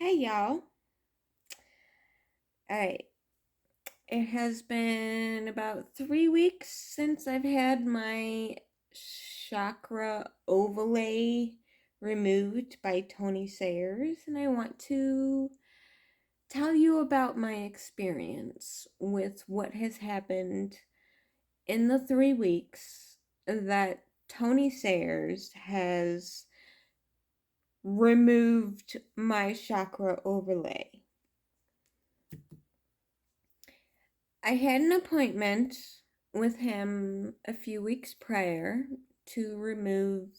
Hey y'all. Alright. It has been about 3 weeks since I've had my chakra overlay removed by Tony Sayers, and I want to tell you about my experience with what has happened in the 3 weeks that Tony Sayers has removed my chakra overlay. I had an appointment with him a few weeks prior to remove,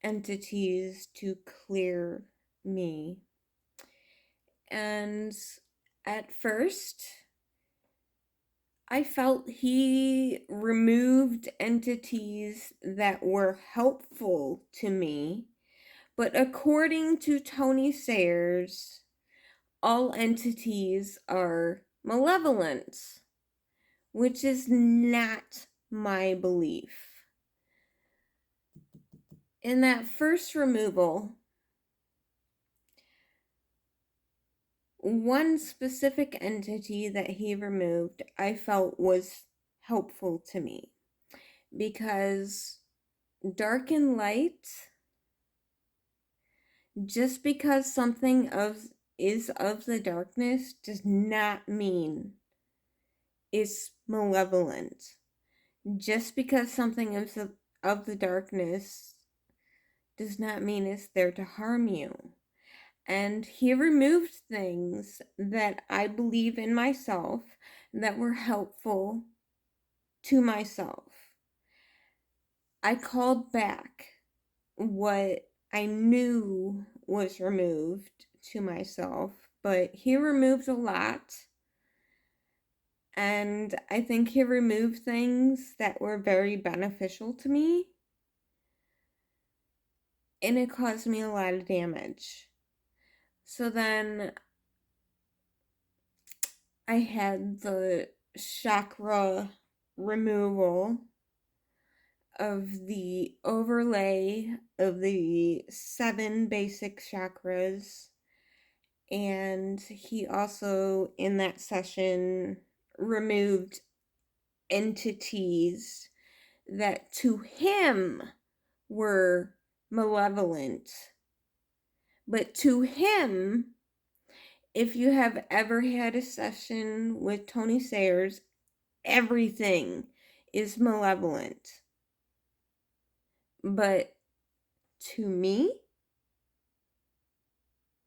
entities to clear me. And at first, I felt he removed entities that were helpful to me. But according to Tony Sayers, all entities are malevolent, which is not my belief. In that first removal, one specific entity that he removed I felt was helpful to me, because dark and light, just because something is of the darkness does not mean it's malevolent. Just because something is of the darkness does not mean it's there to harm you. And he removed things that I believe in myself that were helpful to myself. I called back what I knew was removed to myself, but he removed a lot. And I think he removed things that were very beneficial to me. And it caused me a lot of damage. So then I had the chakra removal of the overlay of the 7 basic chakras. And he also, in that session, removed entities that to him were malevolent. But to him, if you have ever had a session with Tony Sayers, everything is malevolent. But to me,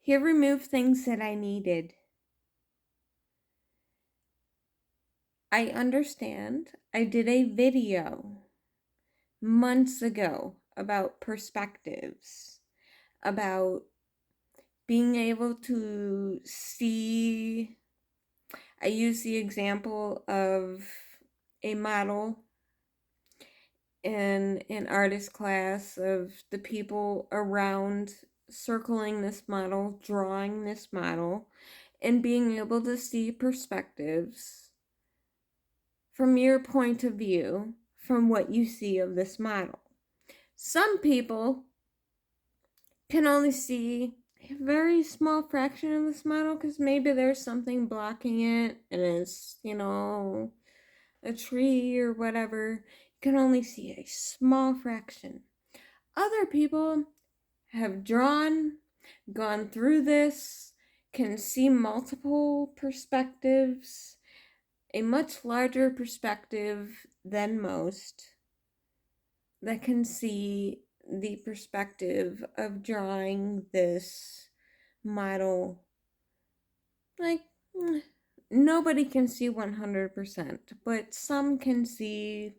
he removed things that I needed. I understand. I did a video months ago about perspectives, about being able to see. I use the example of a model in an artist class of the people around circling this model, drawing this model, and being able to see perspectives from your point of view from what you see of this model. Some people can only see a very small fraction of this model because maybe there's something blocking it and it's, a tree or whatever. You can only see a small fraction. Other people have gone through this, can see multiple perspectives, a much larger perspective than most, that can see the perspective of drawing this model. Like, nobody can see 100%, but some can see,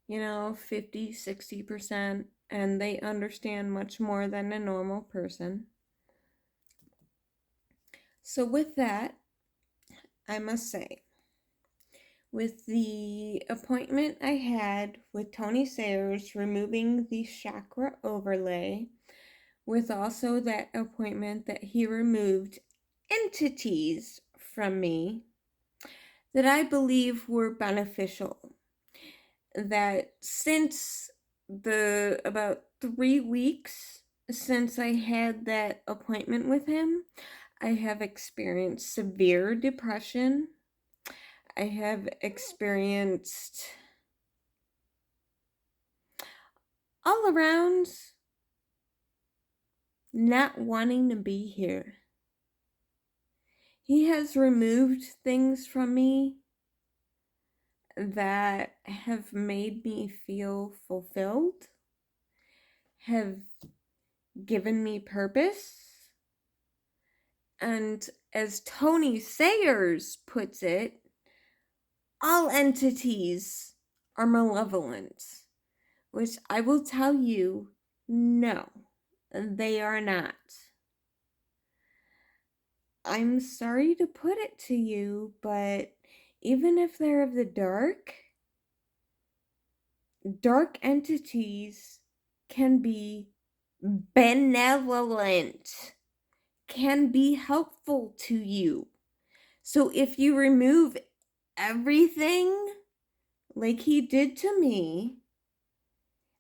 50, 60%, and they understand much more than a normal person. So with that, I must say, with the appointment I had with Tony Sayers removing the chakra overlay, with also that appointment that he removed entities from me that I believe were beneficial, that since the about 3 weeks since I had that appointment with him, I have experienced severe depression. I have experienced all around not wanting to be here. He has removed things from me that have made me feel fulfilled, have given me purpose, and as Tony Sayers puts it, all entities are malevolent, which I will tell you, no, they are not. I'm sorry to put it to you, but even if they're of the dark entities can be benevolent, can be helpful to you. So if you remove everything like he did to me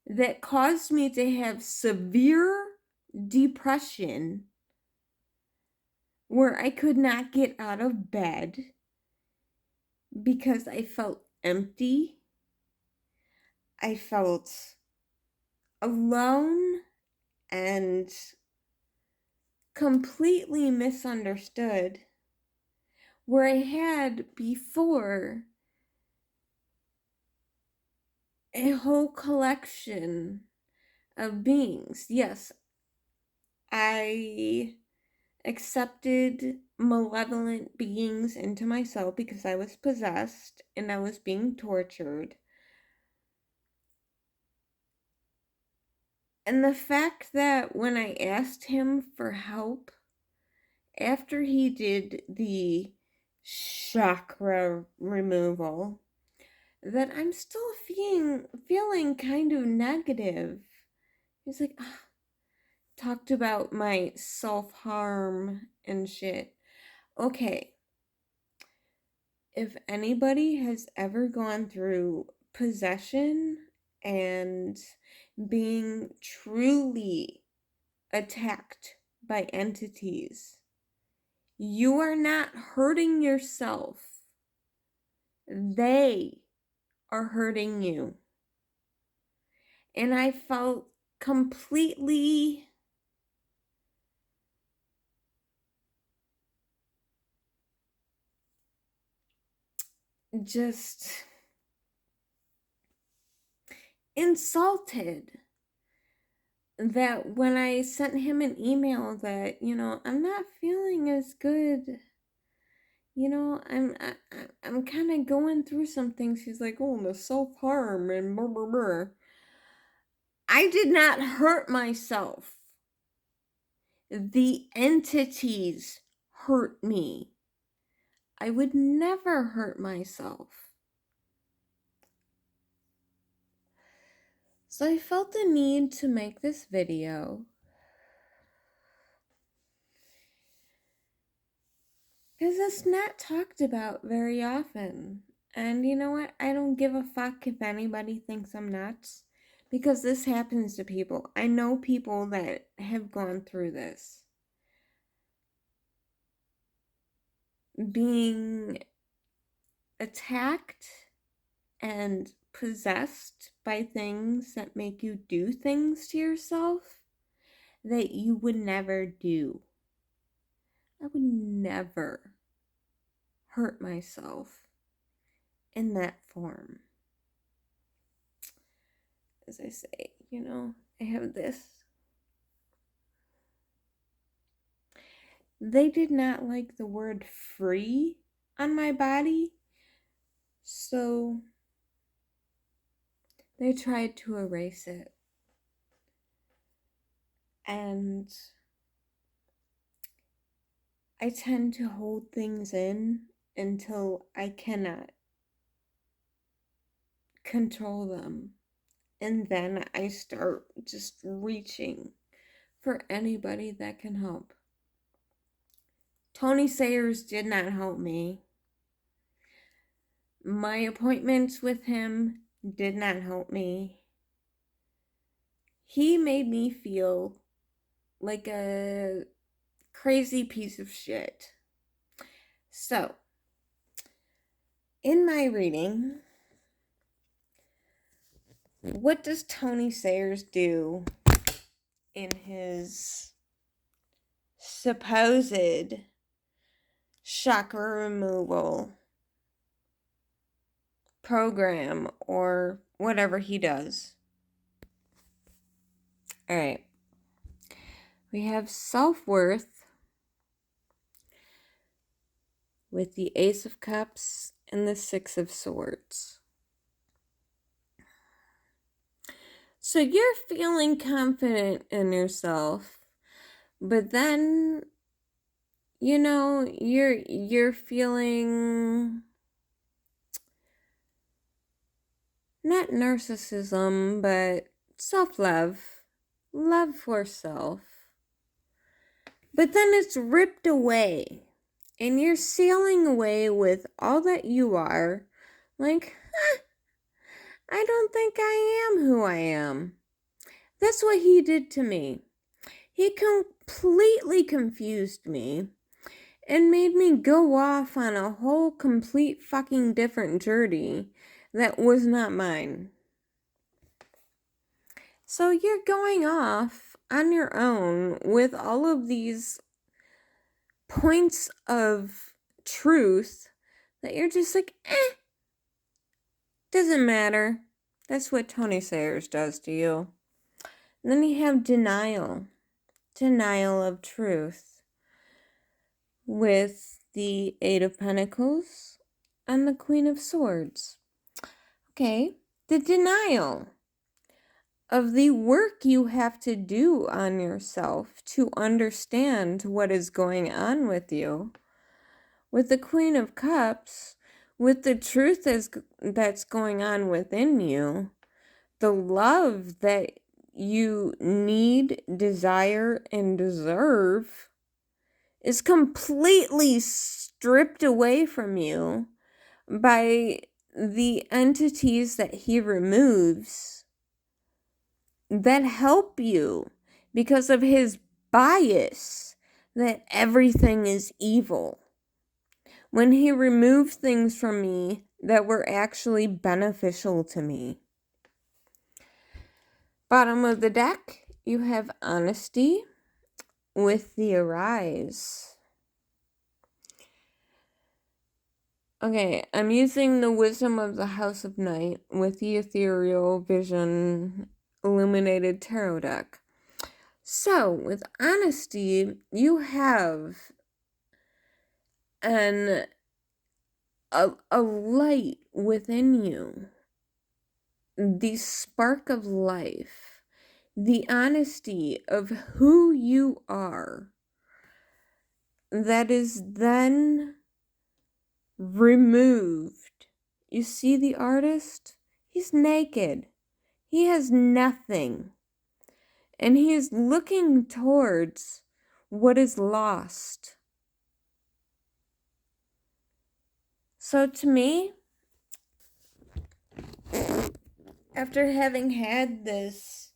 that caused me to have severe depression where I could not get out of bed because I felt empty, I felt alone and completely misunderstood, where I had before a whole collection of beings. Yes, I accepted malevolent beings into myself because I was possessed and I was being tortured. And the fact that when I asked him for help, after he did the chakra removal, that I'm still feeling kind of negative. He's like, talked about my self-harm and shit. Okay, if anybody has ever gone through possession and being truly attacked by entities, you are not hurting yourself. They are hurting you. And I felt completely just insulted that when I sent him an email that, I'm not feeling as good. I'm kind of going through some things. He's like, oh, the self-harm and blah, blah, blah. I did not hurt myself. The entities hurt me. I would never hurt myself. So I felt the need to make this video because it's not talked about very often. And you know what? I don't give a fuck if anybody thinks I'm nuts, because this happens to people. I know people that have gone through this. Being attacked and possessed by things that make you do things to yourself that you would never do. I would never hurt myself in that form. As I say, I have this. They did not like the word free on my body, so they tried to erase it. And I tend to hold things in until I cannot control them. And then I start just reaching for anybody that can help. Tony Sayers did not help me. My appointments with him did not help me. He made me feel like a crazy piece of shit. So, in my reading, what does Tony Sayers do in his supposed chakra removal program or whatever he does? All right. We have self-worth with the Ace of Cups and the Six of Swords. So you're feeling confident in yourself, but then, you know, you're feeling not narcissism, but self-love, love for self. But then it's ripped away, and you're sailing away with all that you are, like, I don't think I am who I am. That's what he did to me. He completely confused me and made me go off on a whole complete fucking different journey that was not mine. So you're going off on your own with all of these points of truth that you're just like, doesn't matter. That's what Tony Sayers does to you. And then you have denial of truth with the Eight of Pentacles and the Queen of Swords. Okay, the denial of the work you have to do on yourself to understand what is going on with you. With the Queen of Cups, with the truth that's going on within you, the love that you need, desire, and deserve is completely stripped away from you by the entities that he removes that help you because of his bias that everything is evil. When he removed things from me that were actually beneficial to me. Bottom of the deck, you have honesty with the Arise. Okay, I'm using the Wisdom of the House of Night with the Ethereal Vision Illuminated Tarot deck. So, with honesty, you have a light within you. The spark of life. The honesty of who you are. That is then removed. You see the artist? He's naked. He has nothing. And he is looking towards what is lost. So to me, after having had this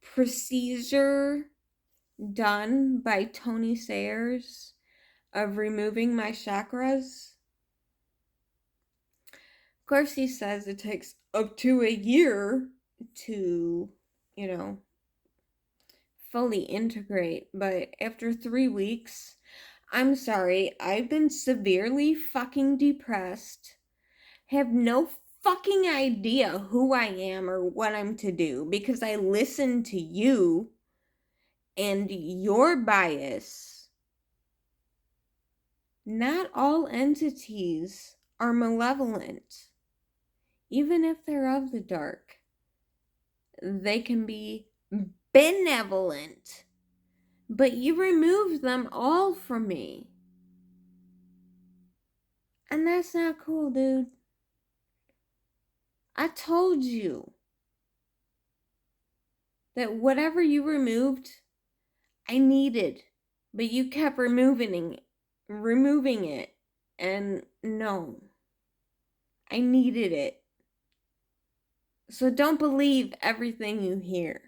procedure done by Tony Sayers of removing my chakras, of course he says it takes up to a year to, fully integrate, but after 3 weeks, I'm sorry, I've been severely fucking depressed, have no fucking idea who I am or what I'm to do because I listen to you and your bias. Not all entities are malevolent. Even if they're of the dark, they can be benevolent. But you removed them all from me. And that's not cool, dude. I told you that whatever you removed, I needed. But you kept removing it. And no. I needed it. So don't believe everything you hear.